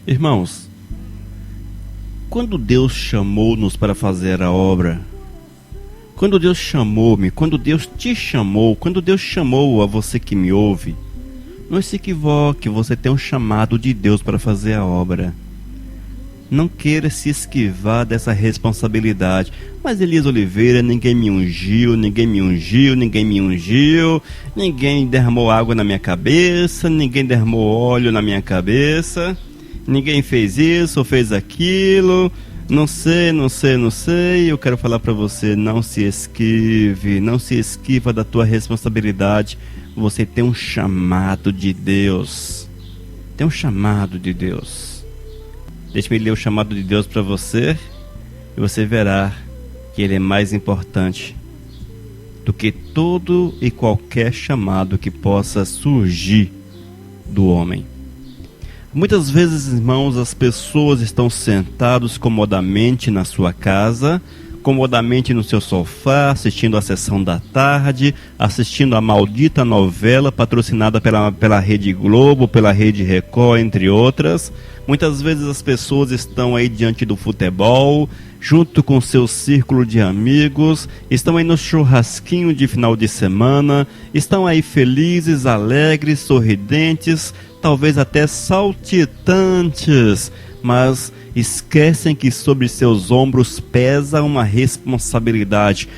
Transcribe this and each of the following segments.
Irmãos, quando Deus chamou-nos para fazer a obra, quando Deus chamou-me, quando Deus te chamou, quando Deus chamou a você que me ouve, não se equivoque, você tem um chamado de Deus para fazer a obra. Não queira se esquivar dessa responsabilidade. Mas Elias Oliveira, ninguém me ungiu, ninguém derramou água na minha cabeça, ninguém derramou óleo na minha cabeça, ninguém fez isso ou fez aquilo, não sei. Eu quero falar para você, não se esquiva da tua responsabilidade. Você tem um chamado de Deus. Deixe-me ler o chamado de Deus para você e você verá que ele é mais importante do que todo e qualquer chamado que possa surgir do homem. Muitas vezes, irmãos, as pessoas estão sentadas comodamente na sua casa, comodamente no seu sofá, assistindo a sessão da tarde, assistindo a maldita novela patrocinada pela Rede Globo, pela Rede Record, entre outras. Muitas vezes as pessoas estão aí diante do futebol, junto com seu círculo de amigos, estão aí no churrasquinho de final de semana, estão aí felizes, alegres, sorridentes, talvez até saltitantes, mas esquecem que sobre seus ombros pesa uma responsabilidade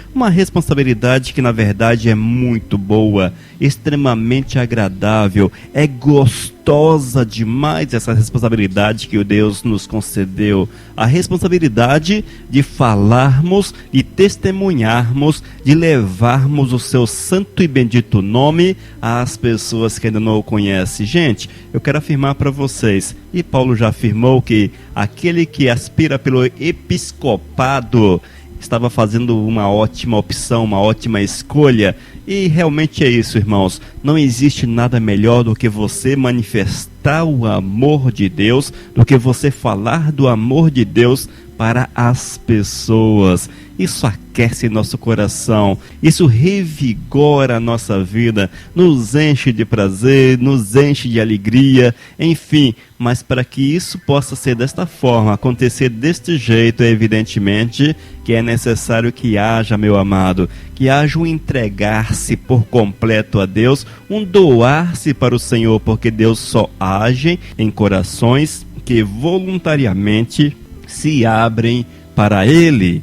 que na verdade é muito boa, extremamente agradável, é gostosa demais essa responsabilidade que o Deus nos concedeu, a responsabilidade de falarmos, de testemunharmos, de levarmos o seu santo e bendito nome às pessoas que ainda não o conhecem. Gente, eu quero afirmar para vocês, e Paulo já afirmou que aquele que aspira pelo episcopado estava fazendo uma ótima opção, uma ótima escolha. E realmente é isso, irmãos. Não existe nada melhor do que você manifestar o amor de Deus, do que você falar do amor de Deus para as pessoas. Isso aquece nosso coração, isso revigora a nossa vida, nos enche de prazer, nos enche de alegria, enfim. Mas para que isso possa ser desta forma, acontecer deste jeito, evidentemente que é necessário que haja, meu amado, que haja um entregar-se por completo a Deus, um doar-se para o Senhor, porque Deus só age em corações que voluntariamente se abrem para Ele.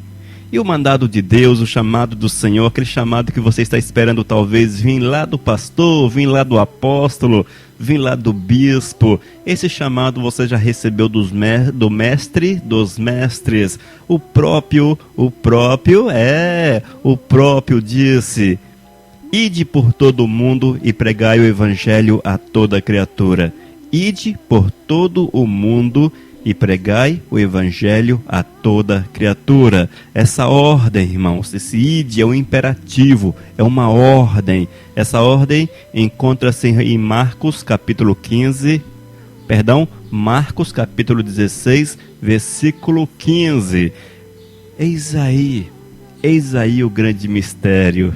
E o mandado de Deus, o chamado do Senhor, aquele chamado que você está esperando talvez vir lá do pastor, vir lá do apóstolo, vir lá do bispo, esse chamado você já recebeu do mestre dos mestres. O próprio disse: ide por todo o mundo e pregai o evangelho a toda criatura. Ide por todo o mundo e pregai o evangelho a toda criatura. Essa ordem, irmãos, esse ide é um imperativo, é uma ordem. Essa ordem encontra-se em Marcos capítulo 16, versículo 15. Eis aí o grande mistério.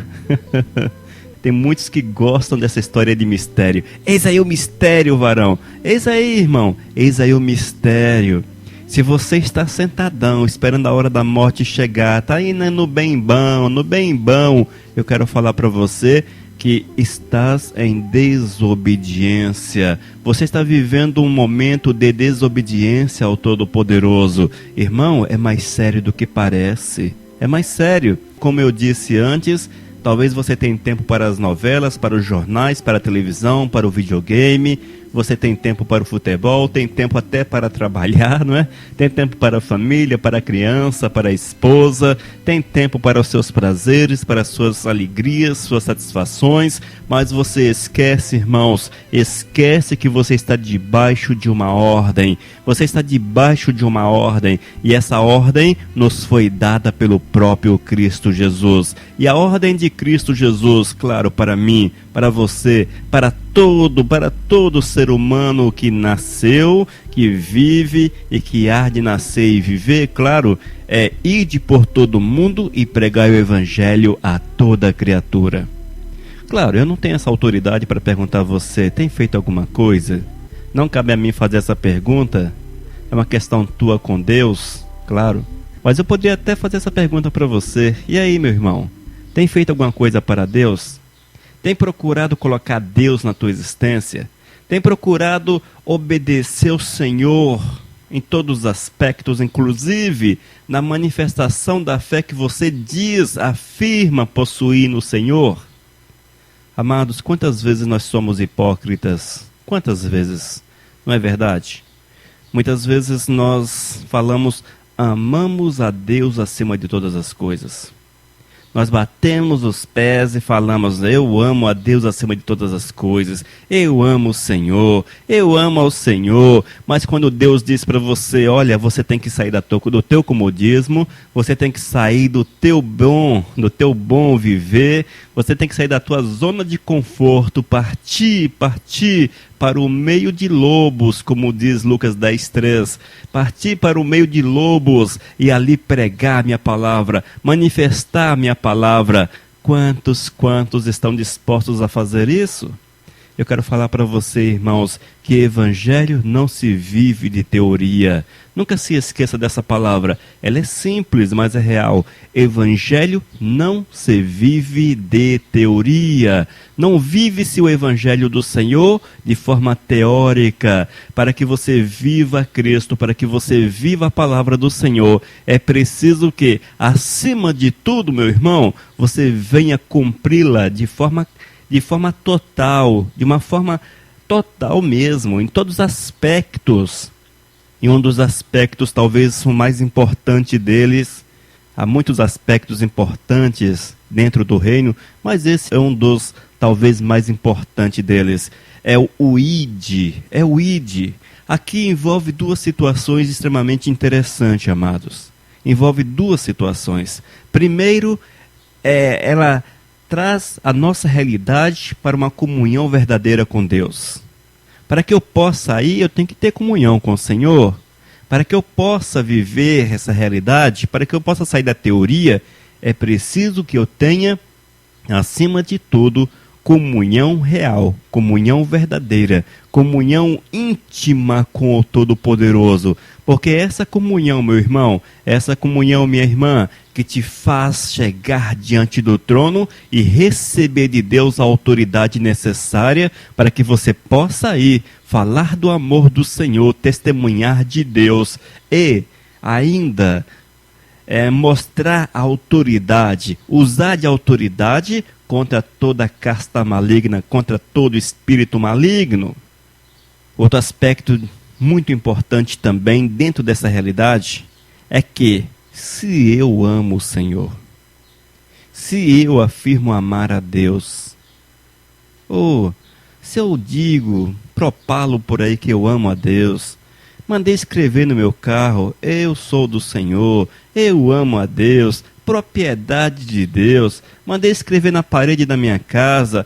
Tem muitos que gostam dessa história de mistério. Eis aí o mistério, varão. Eis aí, irmão. Eis aí o mistério. Se você está sentadão, esperando a hora da morte chegar, está indo no bem bom, eu quero falar para você que estás em desobediência. Você está vivendo um momento de desobediência ao Todo-Poderoso. Irmão, é mais sério do que parece. É mais sério. Como eu disse antes, talvez você tenha tempo para as novelas, para os jornais, para a televisão, para o videogame. Você tem tempo para o futebol, tem tempo até para trabalhar, não é? Tem tempo para a família, para a criança, para a esposa. Tem tempo para os seus prazeres, para as suas alegrias, suas satisfações. Mas você esquece, irmãos, esquece que você está debaixo de uma ordem. Você está debaixo de uma ordem. E essa ordem nos foi dada pelo próprio Cristo Jesus. E a ordem de Cristo Jesus, claro, para mim, para você, para todo ser humano que nasceu, que vive e que há de nascer e viver, claro, é ide por todo mundo e pregai o evangelho a toda criatura. Claro, eu não tenho essa autoridade para perguntar a você, tem feito alguma coisa? Não cabe a mim fazer essa pergunta, é uma questão tua com Deus, claro. Mas eu poderia até fazer essa pergunta para você. E aí, meu irmão? Tem feito alguma coisa para Deus? Tem procurado colocar Deus na tua existência? Tem procurado obedecer o Senhor em todos os aspectos, inclusive na manifestação da fé que você afirma possuir no Senhor? Amados, quantas vezes nós somos hipócritas? Quantas vezes? Não é verdade? Muitas vezes nós falamos, amamos a Deus acima de todas as coisas. Nós batemos os pés e falamos, eu amo a Deus acima de todas as coisas, eu amo o Senhor, eu amo ao Senhor. Mas quando Deus diz para você, olha, você tem que sair do teu comodismo, você tem que sair do teu bom viver, você tem que sair da tua zona de conforto, partir para o meio de lobos, como diz Lucas 10:3, partir para o meio de lobos e ali pregar minha palavra, manifestar minha palavra. Quantos estão dispostos a fazer isso? Eu quero falar para você, irmãos, que evangelho não se vive de teoria. Nunca se esqueça dessa palavra. Ela é simples, mas é real. Evangelho não se vive de teoria. Não vive-se o evangelho do Senhor de forma teórica. Para que você viva Cristo, para que você viva a palavra do Senhor, é preciso que, acima de tudo, meu irmão, você venha cumpri-la de forma total, de uma forma total mesmo, em todos os aspectos. E um dos aspectos, talvez o mais importante deles, há muitos aspectos importantes dentro do reino, mas esse é um dos, talvez, mais importantes deles. É o ID. Aqui envolve duas situações extremamente interessantes, amados. Envolve duas situações. Primeiro, ela traz a nossa realidade para uma comunhão verdadeira com Deus. Para que eu possa ir, eu tenho que ter comunhão com o Senhor. Para que eu possa viver essa realidade, para que eu possa sair da teoria, é preciso que eu tenha, acima de tudo, comunhão real, comunhão verdadeira, comunhão íntima com o Todo-Poderoso. Porque essa comunhão, meu irmão, essa comunhão, minha irmã, que te faz chegar diante do trono e receber de Deus a autoridade necessária para que você possa ir falar do amor do Senhor, testemunhar de Deus e ainda mostrar a autoridade, usar de autoridade contra toda casta maligna, contra todo espírito maligno. Outro aspecto muito importante também dentro dessa realidade é que se eu amo o Senhor, se eu afirmo amar a Deus, ou se eu digo, propalo por aí que eu amo a Deus, mandei escrever no meu carro, eu sou do Senhor, eu amo a Deus, propriedade de Deus, mandei escrever na parede da minha casa,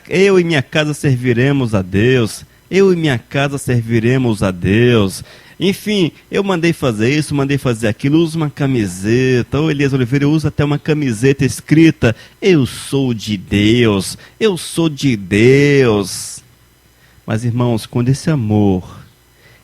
eu e minha casa serviremos a Deus, eu e minha casa serviremos a Deus. Enfim, eu mandei fazer isso, mandei fazer aquilo, uso uma camiseta, ou Elias Oliveira, eu uso até uma camiseta escrita, eu sou de Deus, eu sou de Deus. Mas irmãos, quando esse amor,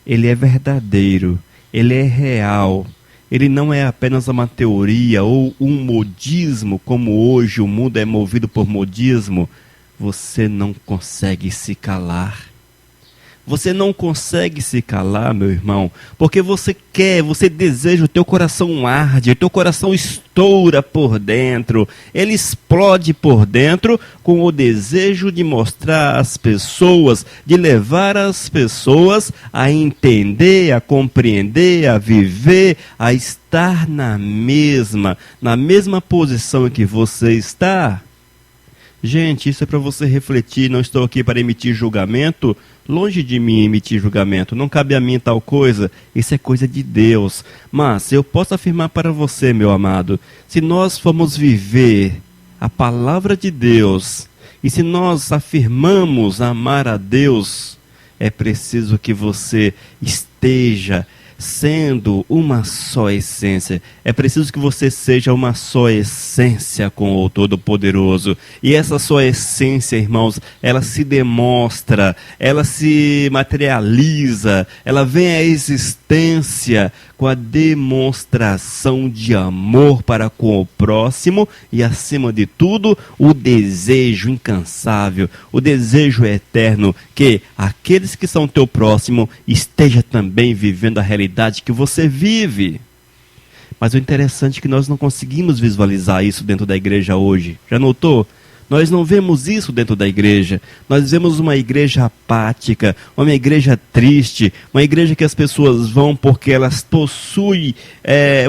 ele é verdadeiro, ele é real, ele não é apenas uma teoria ou um modismo, como hoje o mundo é movido por modismo, você não consegue se calar. Você não consegue se calar, meu irmão, porque você deseja, o teu coração arde, o teu coração estoura por dentro, ele explode por dentro com o desejo de mostrar às pessoas, de levar as pessoas a entender, a compreender, a viver, a estar na mesma posição que você está. Gente, isso é para você refletir, não estou aqui para emitir julgamento, longe de mim emitir julgamento, não cabe a mim tal coisa, isso é coisa de Deus. Mas eu posso afirmar para você, meu amado, se nós formos viver a palavra de Deus, e se nós afirmamos amar a Deus, é preciso que você esteja sendo uma só essência. É preciso que você seja uma só essência com o Todo-Poderoso. E essa só essência, irmãos, ela se demonstra, ela se materializa, ela vem à existência com a demonstração de amor para com o próximo e, acima de tudo, o desejo incansável, o desejo eterno que aqueles que são teu próximo esteja também vivendo a realidade que você vive. Mas o interessante é que nós não conseguimos visualizar isso dentro da igreja hoje. Já notou? Nós não vemos isso dentro da igreja. Nós vemos uma igreja apática, uma igreja triste, uma igreja que as pessoas vão porque elas possuem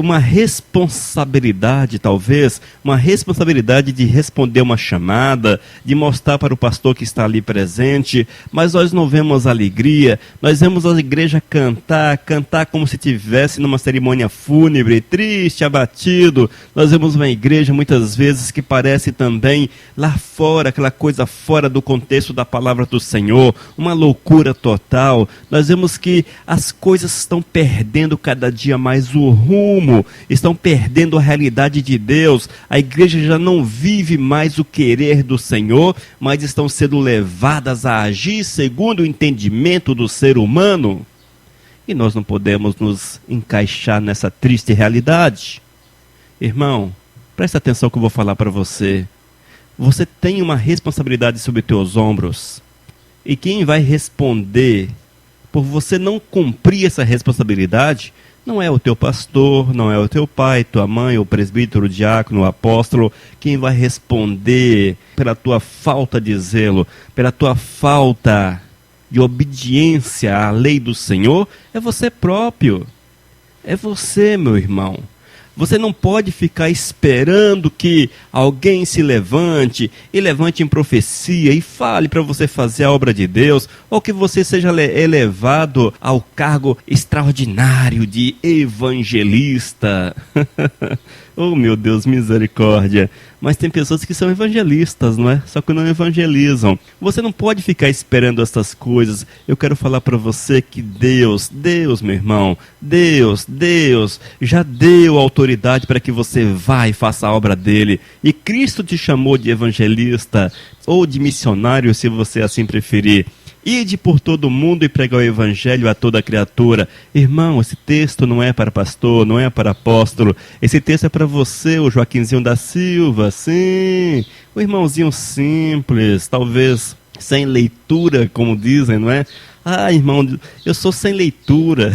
uma responsabilidade, talvez, uma responsabilidade de responder uma chamada, de mostrar para o pastor que está ali presente, mas nós não vemos alegria. Nós vemos a igreja cantar como se estivesse numa cerimônia fúnebre, triste, abatido. Nós vemos uma igreja muitas vezes que parece também lá fora, aquela coisa fora do contexto da palavra do Senhor, uma loucura total. Nós vemos que as coisas estão perdendo cada dia mais o rumo, estão perdendo a realidade de Deus. A igreja já não vive mais o querer do Senhor, mas estão sendo levadas a agir segundo o entendimento do ser humano. E nós não podemos nos encaixar nessa triste realidade. Irmão, presta atenção que eu vou falar para você. Você tem uma responsabilidade sobre teus ombros. E quem vai responder por você não cumprir essa responsabilidade não é o teu pastor, não é o teu pai, tua mãe, o presbítero, o diácono, o apóstolo. Quem vai responder pela tua falta de zelo, pela tua falta de obediência à lei do Senhor, é você próprio. É você, meu irmão. Você não pode ficar esperando que alguém se levante e levante em profecia e fale para você fazer a obra de Deus, ou que você seja elevado ao cargo extraordinário de evangelista. Oh, meu Deus, misericórdia. Mas tem pessoas que são evangelistas, não é? Só que não evangelizam. Você não pode ficar esperando essas coisas. Eu quero falar para você que Deus, meu irmão, Deus já deu autoridade para que você vá e faça a obra dele. E Cristo te chamou de evangelista ou de missionário, se você assim preferir. Ide por todo o mundo e pregar o evangelho a toda criatura. Irmão, esse texto não é para pastor, não é para apóstolo. Esse texto é para você, o Joaquinzinho da Silva, sim. O irmãozinho simples, talvez sem leitura, como dizem, não é? Ah, irmão, eu sou sem leitura.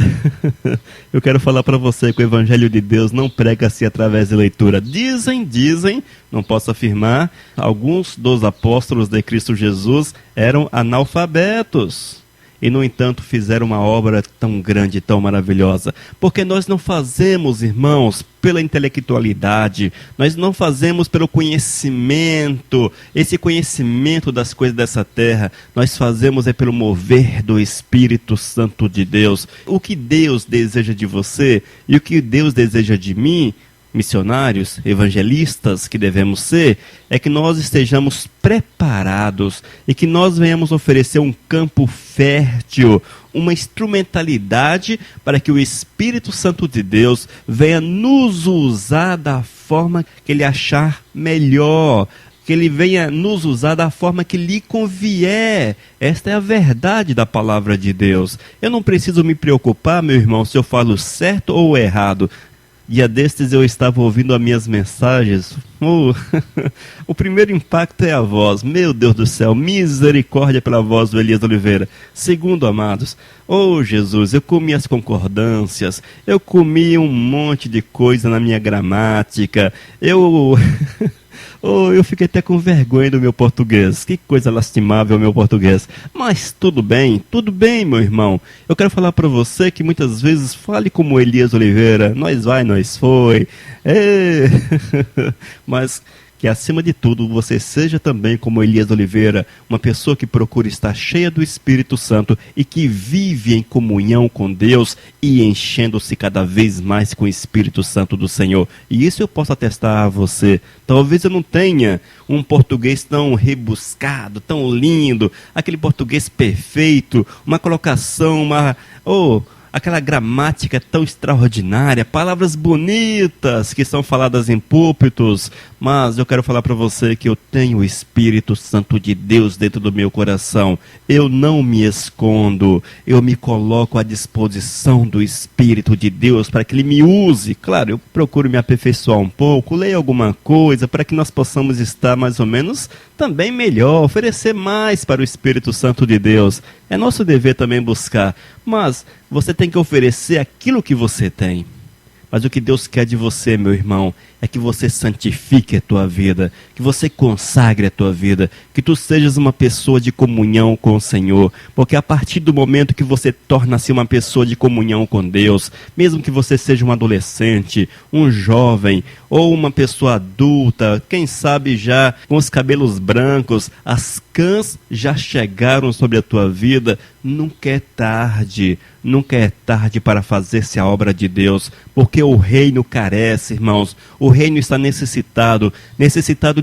Eu quero falar para você que o Evangelho de Deus não prega-se através de leitura. Dizem, não posso afirmar, alguns dos apóstolos de Cristo Jesus eram analfabetos. E, no entanto, fizeram uma obra tão grande, tão maravilhosa. Porque nós não fazemos, irmãos, pela intelectualidade, nós não fazemos pelo conhecimento, esse conhecimento das coisas dessa terra, nós fazemos é pelo mover do Espírito Santo de Deus. O que Deus deseja de você e o que Deus deseja de mim, missionários, evangelistas que devemos ser, é que nós estejamos preparados e que nós venhamos oferecer um campo fértil, uma instrumentalidade para que o Espírito Santo de Deus venha nos usar da forma que Ele achar melhor, que Ele venha nos usar da forma que lhe convier. Esta é a verdade da palavra de Deus. Eu não preciso me preocupar, meu irmão, se eu falo certo ou errado. Dia destes eu estava ouvindo as minhas mensagens. O primeiro impacto é a voz. Meu Deus do céu, misericórdia pela voz do Elias Oliveira. Segundo, amados, Jesus, eu comi as concordâncias, eu comi um monte de coisa na minha gramática, eu fiquei até com vergonha do meu português. Que coisa lastimável o meu português. Mas tudo bem, meu irmão. Eu quero falar para você que muitas vezes fale como Elias Oliveira. Nós vai, nós foi. Mas que acima de tudo você seja também como Elias Oliveira, uma pessoa que procura estar cheia do Espírito Santo e que vive em comunhão com Deus e enchendo-se cada vez mais com o Espírito Santo do Senhor. E isso eu posso atestar a você. Talvez eu não tenha um português tão rebuscado, tão lindo, aquele português perfeito, uma colocação, aquela gramática tão extraordinária, palavras bonitas que são faladas em púlpitos, mas eu quero falar para você que eu tenho o Espírito Santo de Deus dentro do meu coração. Eu não me escondo, eu me coloco à disposição do Espírito de Deus para que Ele me use. Claro, eu procuro me aperfeiçoar um pouco, leio alguma coisa para que nós possamos estar mais ou menos também melhor, oferecer mais para o Espírito Santo de Deus. É nosso dever também buscar, mas você tem que oferecer aquilo que você tem. Mas o que Deus quer de você, meu irmão, é que você santifique a tua vida, que você consagre a tua vida, que tu sejas uma pessoa de comunhão com o Senhor, porque a partir do momento que você torna-se uma pessoa de comunhão com Deus, mesmo que você seja um adolescente, um jovem ou uma pessoa adulta, quem sabe já com os cabelos brancos, as cãs já chegaram sobre a tua vida, nunca é tarde para fazer-se a obra de Deus, porque o reino carece, irmãos, o reino está necessitado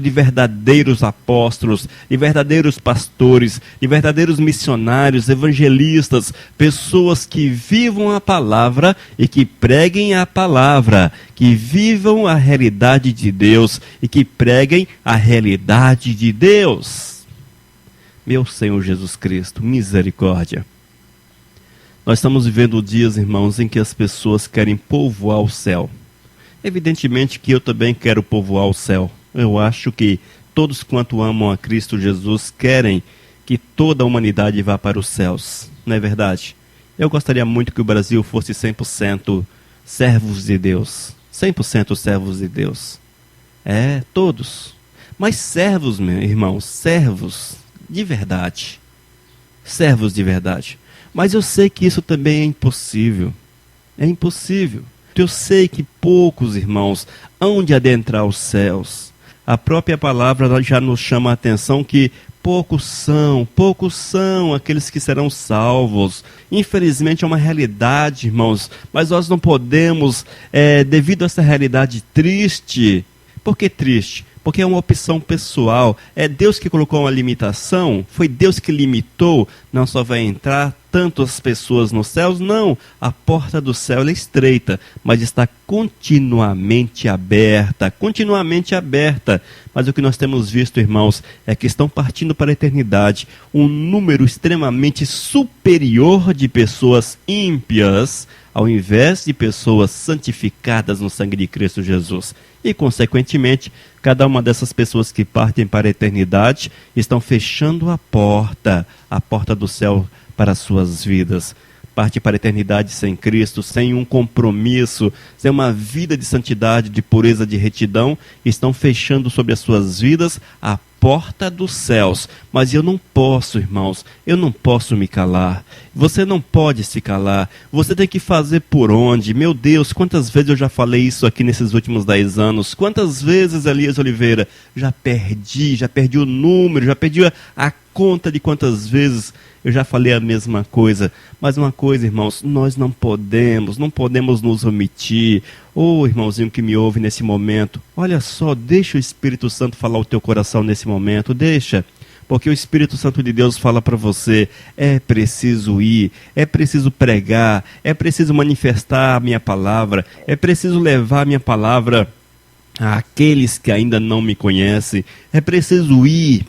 de verdadeiros apóstolos, de verdadeiros pastores, de verdadeiros missionários, evangelistas, pessoas que vivam a palavra e que preguem a palavra, que vivam a realidade de Deus e que preguem a realidade de Deus. Meu Senhor Jesus Cristo, misericórdia. Nós estamos vivendo dias, irmãos, em que as pessoas querem povoar o céu. Evidentemente que eu também quero povoar o céu. Eu acho que todos quanto amam a Cristo Jesus querem que toda a humanidade vá para os céus. Não é verdade? Eu gostaria muito que o Brasil fosse 100% servos de Deus. 100% servos de Deus. É, todos. Mas servos, meu irmão, servos de verdade. Servos de verdade. Mas eu sei que isso também é impossível. É impossível. Eu sei que poucos irmãos hão de adentrar os céus. A própria palavra já nos chama a atenção que poucos são aqueles que serão salvos. Infelizmente é uma realidade, irmãos, mas nós não podemos, devido a essa realidade triste. Por que triste? Porque é uma opção pessoal. É Deus que colocou uma limitação? Foi Deus que limitou? Não só vai entrar tantas pessoas nos céus? Não. A porta do céu é estreita, mas está continuamente aberta. Continuamente aberta. Mas o que nós temos visto, irmãos, é que estão partindo para a eternidade um número extremamente superior de pessoas ímpias, ao invés de pessoas santificadas no sangue de Cristo Jesus. E, consequentemente, cada uma dessas pessoas que partem para a eternidade estão fechando a porta do céu para as suas vidas. Parte para a eternidade sem Cristo, sem um compromisso, sem uma vida de santidade, de pureza, de retidão, estão fechando sobre as suas vidas a porta dos céus. Mas eu não posso, irmãos, eu não posso me calar. Você não pode se calar. Você tem que fazer por onde? Meu Deus, quantas vezes eu já falei isso aqui nesses últimos 10 anos? Quantas vezes, Elias Oliveira, já perdi o número, já perdi a conta de quantas vezes eu já falei a mesma coisa. Mas uma coisa, irmãos, nós não podemos nos omitir. Ô, irmãozinho que me ouve nesse momento, olha só, deixa o Espírito Santo falar o teu coração nesse momento, deixa. Porque o Espírito Santo de Deus fala para você, é preciso ir, é preciso pregar, é preciso manifestar a minha palavra, é preciso levar a minha palavra àqueles que ainda não me conhecem, é preciso ir.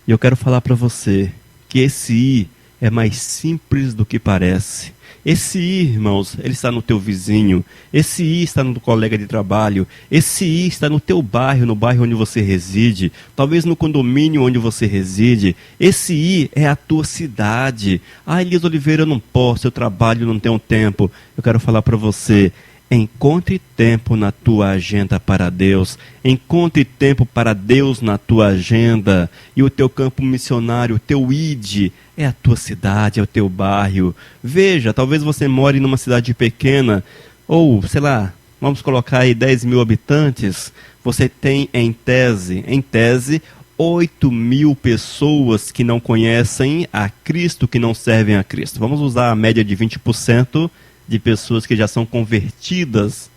E eu quero falar para você que esse ir é mais simples do que parece. Esse ir, irmãos, ele está no teu vizinho. Esse ir está no teu colega de trabalho. Esse ir está no teu bairro, no bairro onde você reside. Talvez no condomínio onde você reside. Esse ir é a tua cidade. Ah, Elias Oliveira, eu não posso, eu trabalho, não tenho tempo. Eu quero falar para você. Encontre tempo na tua agenda para Deus. Encontre tempo para Deus na tua agenda. E o teu campo missionário, o teu ID, é a tua cidade, é o teu bairro. Veja, talvez você more numa cidade pequena, ou, sei lá, vamos colocar aí 10 mil habitantes. Você tem, em tese, 8 mil pessoas que não conhecem a Cristo, que não servem a Cristo. Vamos usar a média de 20% de pessoas que já são convertidas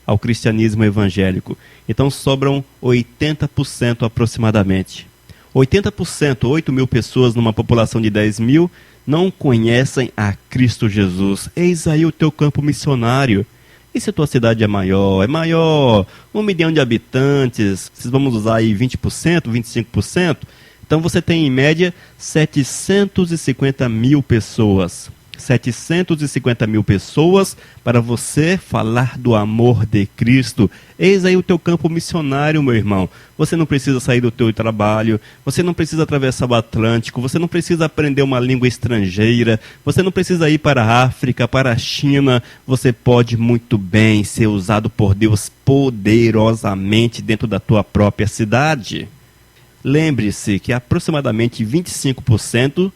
ao cristianismo evangélico. Então sobram 80% aproximadamente. 80%, 8 mil pessoas numa população de 10 mil, não conhecem a Cristo Jesus. Eis aí o teu campo missionário. E se a tua cidade é maior, 1 milhão de habitantes, vocês vamos usar aí 20%, 25%, então você tem em média 750 mil pessoas. 750 mil pessoas para você falar do amor de Cristo. Eis aí o teu campo missionário, meu irmão. Você não precisa sair do teu trabalho, você não precisa atravessar o Atlântico, você não precisa aprender uma língua estrangeira, você não precisa ir para a África, para a China. Você pode muito bem ser usado por Deus poderosamente dentro da tua própria cidade. Lembre-se que aproximadamente 25%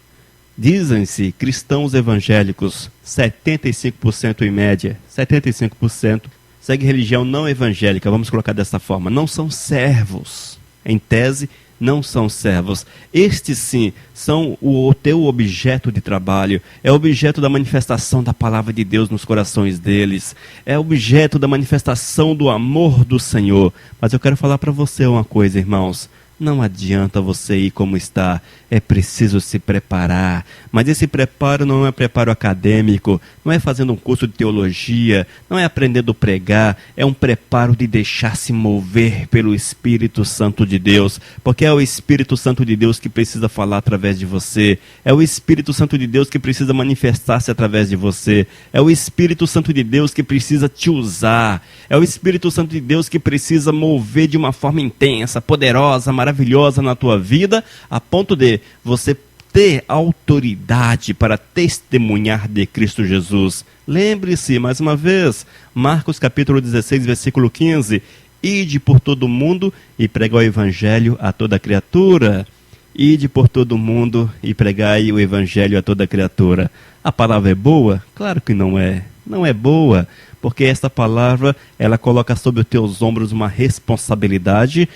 dizem-se cristãos evangélicos, 75% em média, 75% segue religião não evangélica, vamos colocar dessa forma, não são servos, em tese, não são servos. Estes sim são o teu objeto de trabalho, é objeto da manifestação da palavra de Deus nos corações deles, é objeto da manifestação do amor do Senhor. Mas eu quero falar para você uma coisa, irmãos. Não adianta você ir como está, é preciso se preparar. Mas esse preparo não é preparo acadêmico, não é fazendo um curso de teologia, não é aprendendo a pregar, é um preparo de deixar-se mover pelo Espírito Santo de Deus, porque é o Espírito Santo de Deus que precisa falar através de você, é o Espírito Santo de Deus que precisa manifestar-se através de você, é o Espírito Santo de Deus que precisa te usar, é o Espírito Santo de Deus que precisa mover de uma forma intensa, poderosa, maravilhosa na tua vida, a ponto de você ter autoridade para testemunhar de Cristo Jesus. Lembre-se, mais uma vez, Marcos capítulo 16, versículo 15, ide por todo mundo e pregai o evangelho a toda criatura. Ide por todo mundo e pregai o evangelho a toda criatura. A palavra é boa? Claro que não é. Não é boa, porque esta palavra, ela coloca sobre os teus ombros uma responsabilidade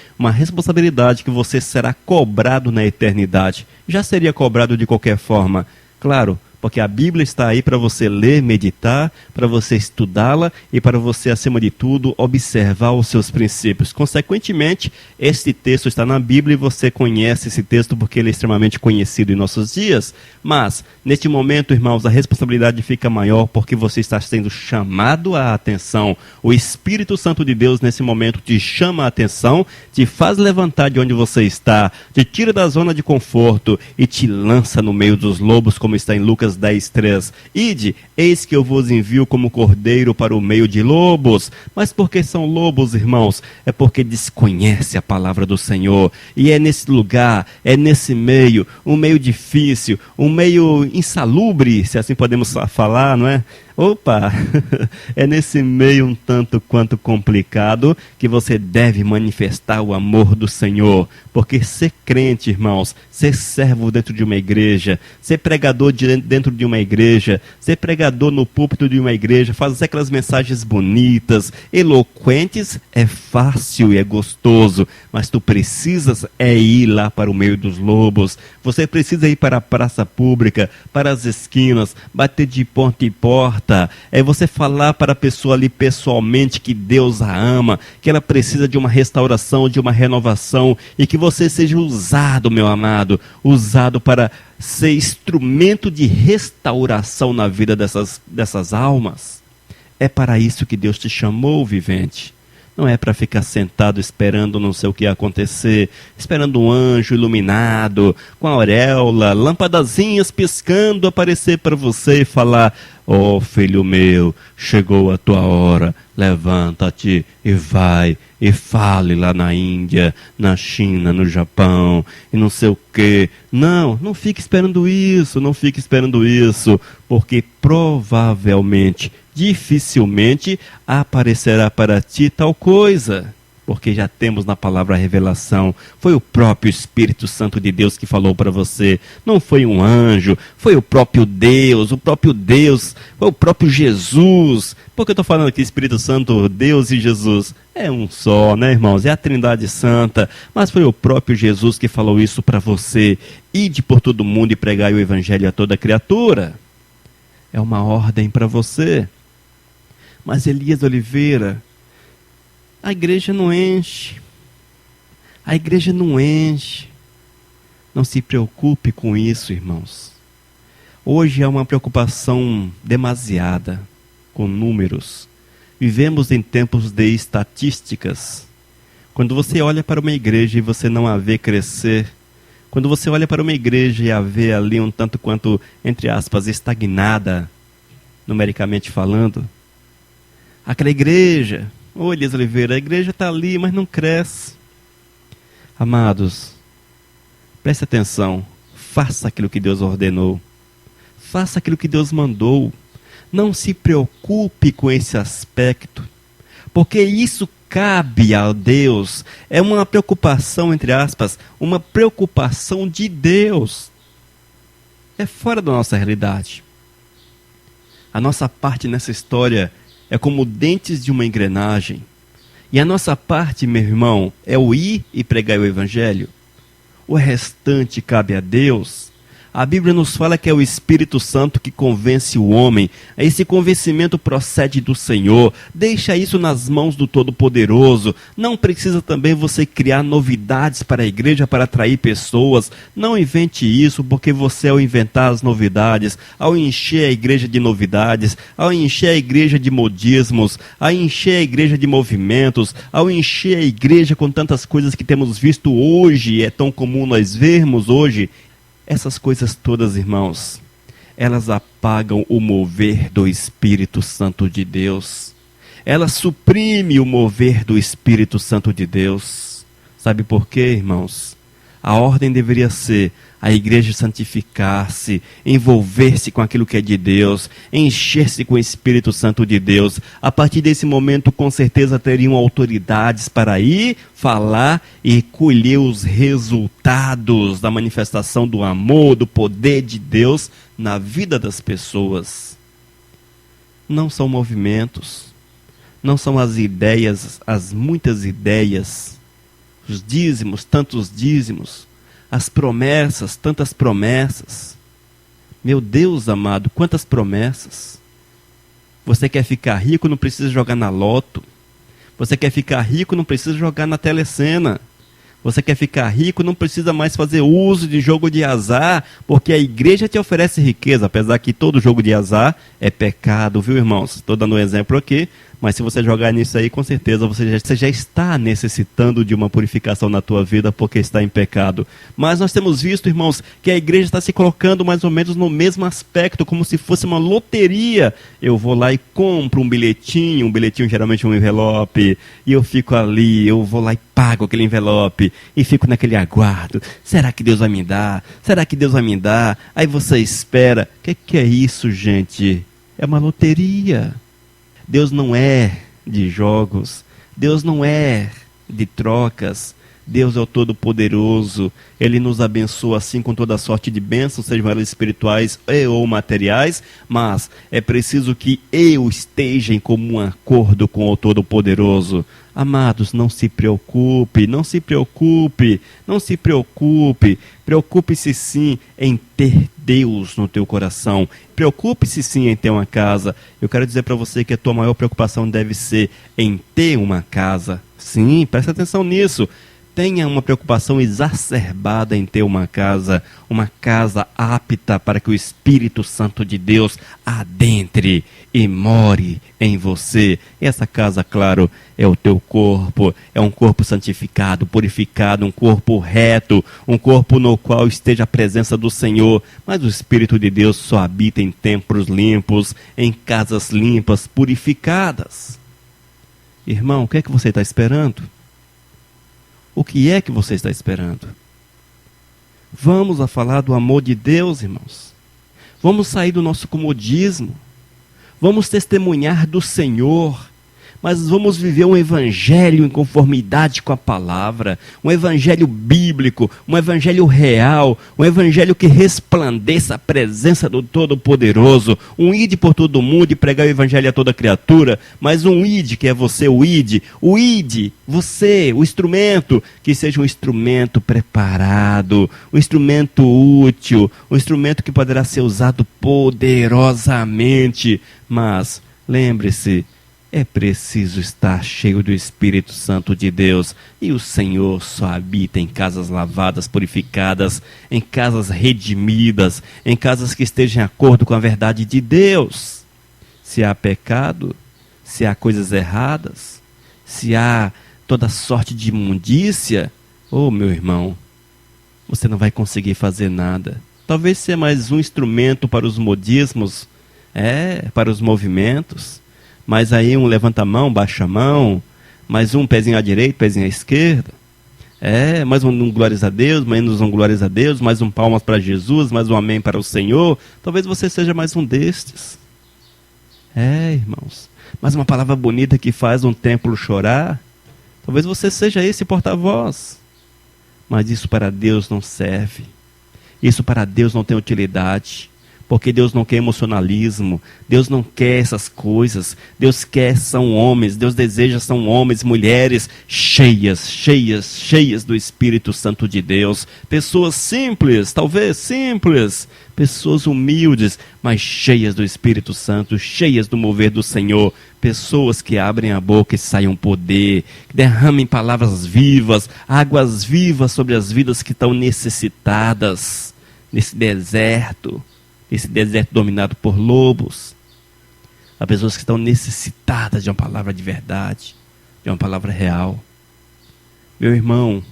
que você será cobrado na eternidade. Já seria cobrado de qualquer forma, claro, porque a Bíblia está aí para você ler, meditar, para você estudá-la e para você, acima de tudo, observar os seus princípios. Consequentemente, este texto está na Bíblia e você conhece esse texto porque ele é extremamente conhecido em nossos dias. Mas, neste momento, irmãos, a responsabilidade fica maior porque você está sendo chamado à atenção. O Espírito Santo de Deus, nesse momento, te chama a atenção, te faz levantar de onde você está, te tira da zona de conforto e te lança no meio dos lobos, como está em Lucas 10:3. Ide, eis que eu vos envio como cordeiro para o meio de lobos. Mas por que são lobos, irmãos? É porque desconhece a palavra do Senhor. E é nesse lugar, é nesse meio, um meio difícil, um meio insalubre, se assim podemos falar, não é? Opa, é nesse meio um tanto quanto complicado que você deve manifestar o amor do Senhor. Porque ser crente, irmãos, ser servo dentro de uma igreja, ser pregador dentro de uma igreja, ser pregador no púlpito de uma igreja, fazer aquelas mensagens bonitas, eloquentes, é fácil e é gostoso. Mas tu precisas ir lá para o meio dos lobos. Você precisa ir para a praça pública, para as esquinas, bater de porta em porta. É você falar para a pessoa ali pessoalmente que Deus a ama, que ela precisa de uma restauração, de uma renovação, e que você seja usado, meu amado, usado para ser instrumento de restauração na vida dessas almas. É para isso que Deus te chamou, vivente. Não é para ficar sentado esperando não sei o que acontecer, esperando um anjo iluminado, com a auréola, lâmpadazinhas piscando, aparecer para você e falar: ó filho meu, chegou a tua hora, levanta-te e vai, e fale lá na Índia, na China, no Japão, e não sei o quê. Não fique esperando isso, porque provavelmente, dificilmente aparecerá para ti tal coisa. Porque já temos na palavra a revelação. Foi o próprio Espírito Santo de Deus que falou para você. Não foi um anjo, foi o próprio Deus, foi o próprio Jesus. Por que eu estou falando aqui Espírito Santo, Deus e Jesus? É um só, né, irmãos? É a Trindade Santa. Mas foi o próprio Jesus que falou isso para você. Ide por todo mundo e pregai o Evangelho a toda criatura. É uma ordem para você. Mas Elias Oliveira, a igreja não enche. A igreja não enche. Não se preocupe com isso, irmãos. Hoje há uma preocupação demasiada com números. Vivemos em tempos de estatísticas. Quando você olha para uma igreja e você não a vê crescer, quando você olha para uma igreja e a vê ali um tanto quanto, entre aspas, estagnada, numericamente falando, aquela igreja, ô Elias Oliveira, a igreja está ali, mas não cresce. Amados, preste atenção, faça aquilo que Deus ordenou, faça aquilo que Deus mandou, não se preocupe com esse aspecto, porque isso cabe a Deus, é uma preocupação, entre aspas, uma preocupação de Deus, é fora da nossa realidade. A nossa parte nessa história é como dentes de uma engrenagem, e a nossa parte, meu irmão, é o ir e pregar o evangelho. O restante cabe a Deus. A Bíblia nos fala que é o Espírito Santo que convence o homem. Esse convencimento procede do Senhor. Deixa isso nas mãos do Todo-Poderoso. Não precisa também você criar novidades para a igreja para atrair pessoas. Não invente isso, porque você, ao inventar as novidades, ao encher a igreja de novidades, ao encher a igreja de modismos, ao encher a igreja de movimentos, ao encher a igreja com tantas coisas que temos visto hoje, é tão comum nós vermos hoje, essas coisas todas, irmãos, elas apagam o mover do Espírito Santo de Deus. Elas suprimem o mover do Espírito Santo de Deus. Sabe por quê, irmãos? A ordem deveria ser a igreja santificar-se, envolver-se com aquilo que é de Deus, encher-se com o Espírito Santo de Deus. A partir desse momento, com certeza, teriam autoridades para ir, falar e colher os resultados da manifestação do amor, do poder de Deus na vida das pessoas. Não são movimentos, não são as ideias, as muitas ideias, os dízimos, tantos dízimos, as promessas, tantas promessas. Meu Deus amado, quantas promessas. Você quer ficar rico, não precisa jogar na loto. Você quer ficar rico, não precisa jogar na telecena. Você quer ficar rico, não precisa mais fazer uso de jogo de azar, porque a igreja te oferece riqueza, apesar que todo jogo de azar é pecado, viu, irmãos? Estou dando um exemplo aqui, mas se você jogar nisso aí, com certeza você já está necessitando de uma purificação na tua vida, porque está em pecado. Mas nós temos visto, irmãos, que a igreja está se colocando mais ou menos no mesmo aspecto, como se fosse uma loteria. Eu vou lá e compro um bilhetinho geralmente um envelope, e eu fico ali, eu vou lá e pago aquele envelope, e fico naquele aguardo. Será que Deus vai me dar? Será que Deus vai me dar? Aí você espera. O que é isso, gente? É uma loteria. Deus não é de jogos, Deus não é de trocas, Deus é o Todo-Poderoso, Ele nos abençoa assim com toda sorte de bênçãos, sejam elas espirituais ou materiais, mas é preciso que eu esteja em comum acordo com o Todo-Poderoso. Amados, não se preocupe, não se preocupe, não se preocupe. Preocupe-se sim em ter Deus no teu coração. Preocupe-se sim em ter uma casa. Eu quero dizer para você que a tua maior preocupação deve ser em ter uma casa. Sim, presta atenção nisso. Tenha uma preocupação exacerbada em ter uma casa apta para que o Espírito Santo de Deus adentre e more em você. E essa casa, claro, é o teu corpo, é um corpo santificado, purificado, um corpo reto, um corpo no qual esteja a presença do Senhor. Mas o Espírito de Deus só habita em templos limpos, em casas limpas, purificadas. Irmão, o que é que você está esperando? O que é que você está esperando? Vamos a falar do amor de Deus, irmãos. Vamos sair do nosso comodismo. Vamos testemunhar do Senhor. Mas vamos viver um evangelho em conformidade com a palavra. Um evangelho bíblico, um evangelho real. Um evangelho que resplandeça a presença do Todo-Poderoso. Um ide por todo mundo e pregar o evangelho a toda criatura. Mas um ide, que é você, o ide, você, o instrumento, que seja um instrumento preparado, um instrumento útil, um instrumento que poderá ser usado poderosamente. Mas, lembre-se, É preciso estar cheio do Espírito Santo de Deus. E o Senhor só habita em casas lavadas, purificadas, em casas redimidas, em casas que estejam em acordo com a verdade de Deus. Se há pecado, se há coisas erradas, se há toda sorte de imundícia, meu irmão, você não vai conseguir fazer nada. Talvez seja mais um instrumento para os modismos, para os movimentos. Mas aí um levanta a mão, baixa a mão, mais um pezinho à direita, pezinho à esquerda. Mais um glórias a Deus, menos um glórias a Deus, mais um palmas para Jesus, mais um amém para o Senhor. Talvez você seja mais um destes. Irmãos, mais uma palavra bonita que faz um templo chorar. Talvez você seja esse porta-voz. Mas isso para Deus não serve. Isso para Deus não tem utilidade. Porque Deus não quer emocionalismo, Deus não quer essas coisas. Deus quer são homens, Deus deseja são homens, mulheres cheias, cheias, cheias do Espírito Santo de Deus. Pessoas simples, talvez simples, pessoas humildes, mas cheias do Espírito Santo, cheias do mover do Senhor. Pessoas que abrem a boca e saiam poder, que derramem palavras vivas, águas vivas sobre as vidas que estão necessitadas nesse deserto. Esse deserto dominado por lobos. Há pessoas que estão necessitadas de uma palavra de verdade, de uma palavra real. Meu irmão,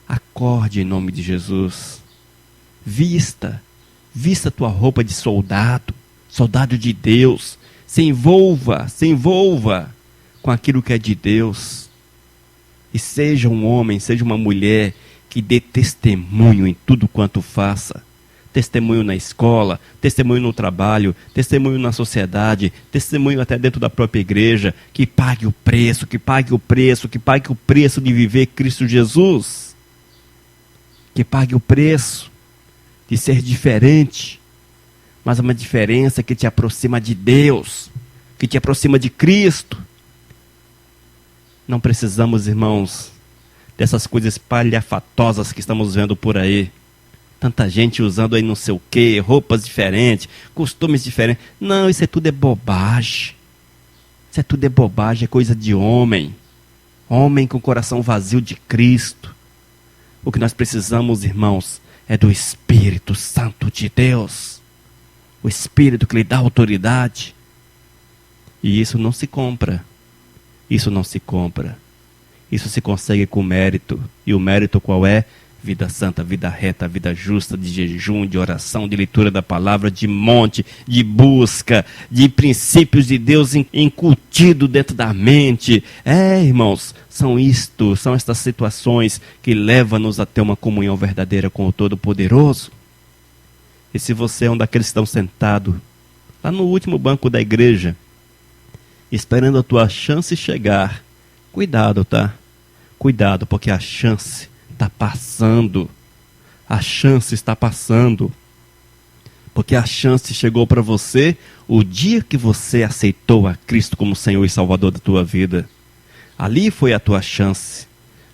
acorde em nome de Jesus. Vista a tua roupa de soldado, soldado de Deus. Se envolva com aquilo que é de Deus. E seja um homem, seja uma mulher que dê testemunho em tudo quanto faça. Testemunho na escola, testemunho no trabalho, testemunho na sociedade, testemunho até dentro da própria igreja, que pague o preço, que pague o preço de viver Cristo Jesus. Que pague o preço de ser diferente, mas uma diferença que te aproxima de Deus, que te aproxima de Cristo. Não precisamos, irmãos, dessas coisas palhafatosas que estamos vendo por aí. Tanta gente usando aí não sei o quê, roupas diferentes, costumes diferentes. Não, isso tudo é bobagem. Isso tudo é bobagem, é coisa de homem. Homem com o coração vazio de Cristo. O que nós precisamos, irmãos, é do Espírito Santo de Deus. O Espírito que lhe dá autoridade. E isso não se compra. Isso não se compra. Isso se consegue com mérito. E o mérito qual é? Vida santa, vida reta, vida justa, de jejum, de oração, de leitura da palavra, de monte, de busca, de princípios de Deus incutido dentro da mente. Irmãos, são estas situações que levam-nos a ter uma comunhão verdadeira com o Todo-Poderoso. E se você é um daqueles que estão sentados lá no último banco da igreja, esperando a tua chance chegar, cuidado, tá? Cuidado, porque a chance está passando. A chance está passando. Porque a chance chegou para você o dia que você aceitou a Cristo como Senhor e Salvador da tua vida. Ali foi a tua chance.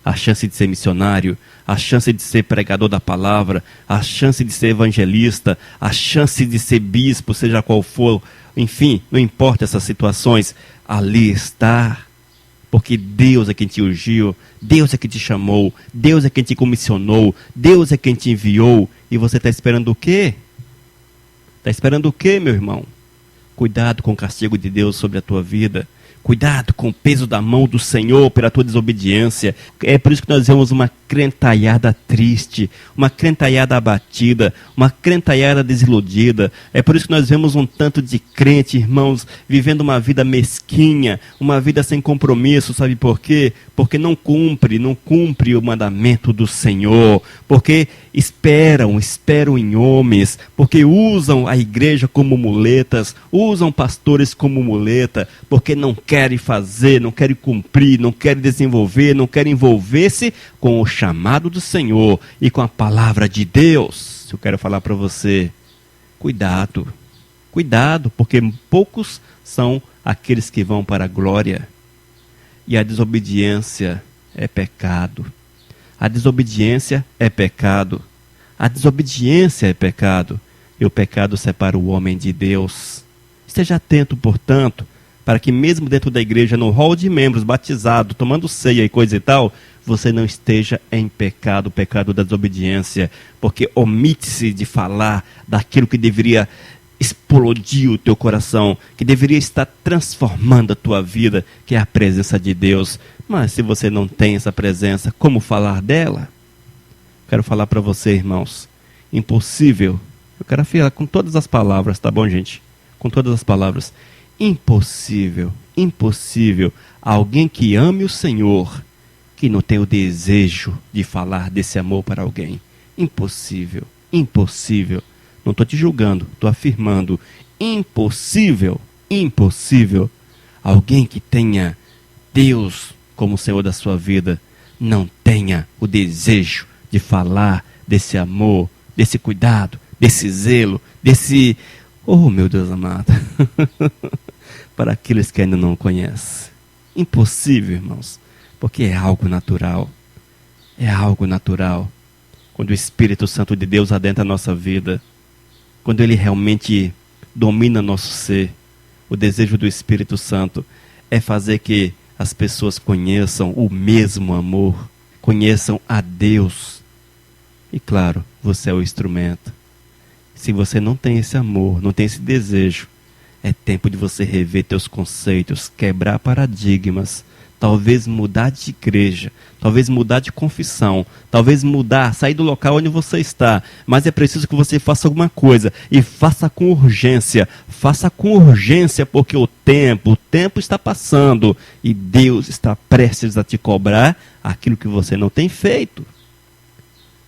A chance de ser missionário, a chance de ser pregador da palavra, a chance de ser evangelista, a chance de ser bispo, seja qual for. Enfim, não importa essas situações. Ali está. Porque Deus é quem te ungiu, Deus é quem te chamou, Deus é quem te comissionou, Deus é quem te enviou. E você está esperando o quê? Está esperando o quê, meu irmão? Cuidado com o castigo de Deus sobre a tua vida. Cuidado com o peso da mão do Senhor pela tua desobediência. É por isso que nós vemos uma crentalhada triste, uma crentalhada abatida, uma crentalhada desiludida. É por isso que nós vemos um tanto de crente, irmãos, vivendo uma vida mesquinha, uma vida sem compromisso. Sabe por quê? Porque não cumpre o mandamento do Senhor. Porque esperam em homens, porque usam a igreja como muletas, usam pastores como muleta, porque não querem fazer, não querem cumprir, não querem desenvolver, não querem envolver-se com o chamado do Senhor e com a palavra de Deus. Eu quero falar para você, cuidado, porque poucos são aqueles que vão para a glória. E a desobediência é pecado. A desobediência é pecado. A desobediência é pecado. E o pecado separa o homem de Deus. Esteja atento, portanto, para que mesmo dentro da igreja, no hall de membros, batizado, tomando ceia e coisa e tal, você não esteja em pecado, o pecado da desobediência, porque omite-se de falar daquilo que deveria explodir o teu coração, que deveria estar transformando a tua vida, que é a presença de Deus. Mas se você não tem essa presença, como falar dela? Quero falar para você, irmãos, impossível. Eu quero falar com todas as palavras, tá bom, gente? Com todas as palavras. Impossível, impossível alguém que ame o Senhor, que não tem o desejo de falar desse amor para alguém. Impossível, impossível. Não estou te julgando, estou afirmando. Impossível, impossível alguém que tenha Deus como Senhor da sua vida, não tenha o desejo de falar desse amor, desse cuidado, desse zelo, desse... Oh, meu Deus amado! Para aqueles que ainda não o conhecem. Impossível, irmãos, porque é algo natural. É algo natural. Quando o Espírito Santo de Deus adentra a nossa vida, quando Ele realmente domina nosso ser, o desejo do Espírito Santo é fazer que as pessoas conheçam o mesmo amor, conheçam a Deus. E claro, você é o instrumento. Se você não tem esse amor, não tem esse desejo, é tempo de você rever teus conceitos, quebrar paradigmas, talvez mudar de igreja, talvez mudar de confissão, talvez mudar, sair do local onde você está. Mas é preciso que você faça alguma coisa e faça com urgência. Faça com urgência, porque o tempo está passando e Deus está prestes a te cobrar aquilo que você não tem feito.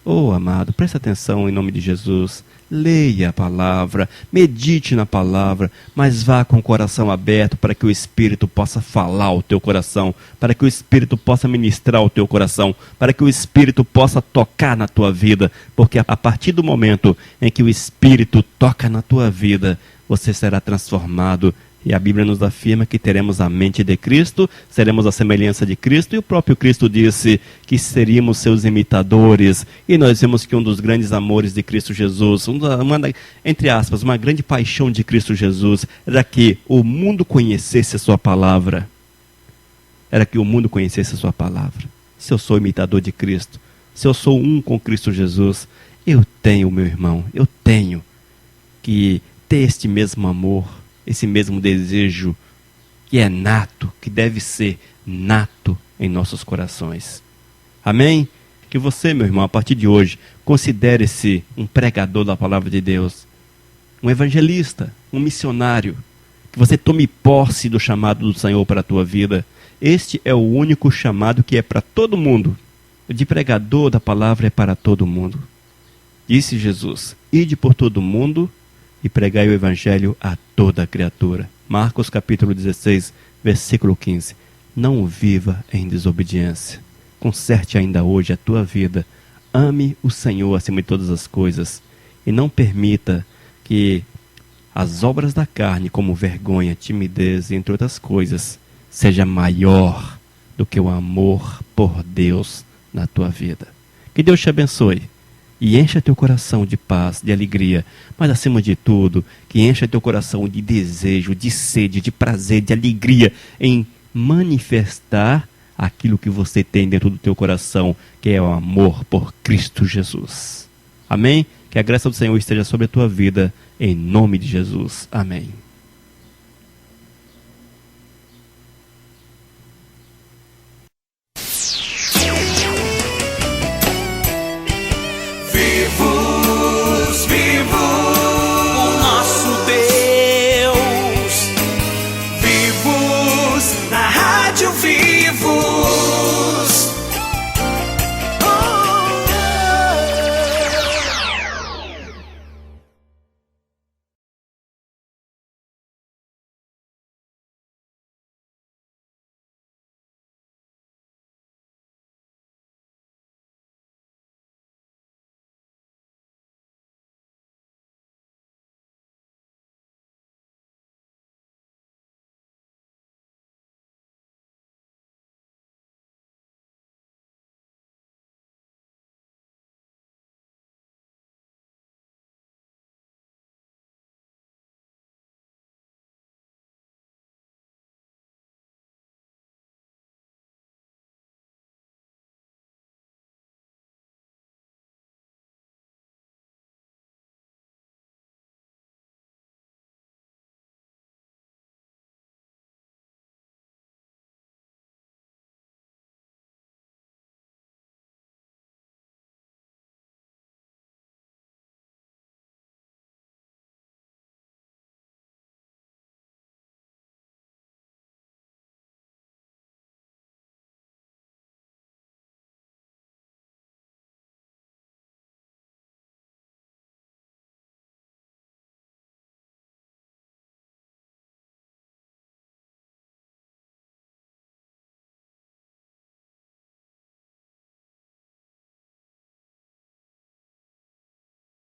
Oh, amado, preste atenção em nome de Jesus. Leia a palavra, medite na palavra, mas vá com o coração aberto para que o Espírito possa falar ao teu coração, para que o Espírito possa ministrar ao teu coração, para que o Espírito possa tocar na tua vida, porque a partir do momento em que o Espírito toca na tua vida, você será transformado. E a Bíblia nos afirma que teremos a mente de Cristo, seremos a semelhança de Cristo, e o próprio Cristo disse que seríamos seus imitadores. E nós vemos que um dos grandes amores de Cristo Jesus, entre aspas, uma grande paixão de Cristo Jesus, era que o mundo conhecesse a sua palavra. Era que o mundo conhecesse a sua palavra. Se eu sou imitador de Cristo, se eu sou um com Cristo Jesus, eu tenho, meu irmão, eu tenho que ter este mesmo amor, esse mesmo desejo que é nato, que deve ser nato em nossos corações. Amém? Que você, meu irmão, a partir de hoje, considere-se um pregador da palavra de Deus, um evangelista, um missionário, que você tome posse do chamado do Senhor para a tua vida. Este é o único chamado que é para todo mundo. O de pregador da palavra é para todo mundo. Disse Jesus: ide por todo mundo e pregai o evangelho a toda criatura. Marcos capítulo 16, versículo 15. Não viva em desobediência. Conserte ainda hoje a tua vida. Ame o Senhor acima de todas as coisas. E não permita que as obras da carne, como vergonha, timidez, entre outras coisas, seja maior do que o amor por Deus na tua vida. Que Deus te abençoe. E encha teu coração de paz, de alegria, mas acima de tudo, que encha teu coração de desejo, de sede, de prazer, de alegria em manifestar aquilo que você tem dentro do teu coração, que é o amor por Cristo Jesus. Amém? Que a graça do Senhor esteja sobre a tua vida, em nome de Jesus. Amém.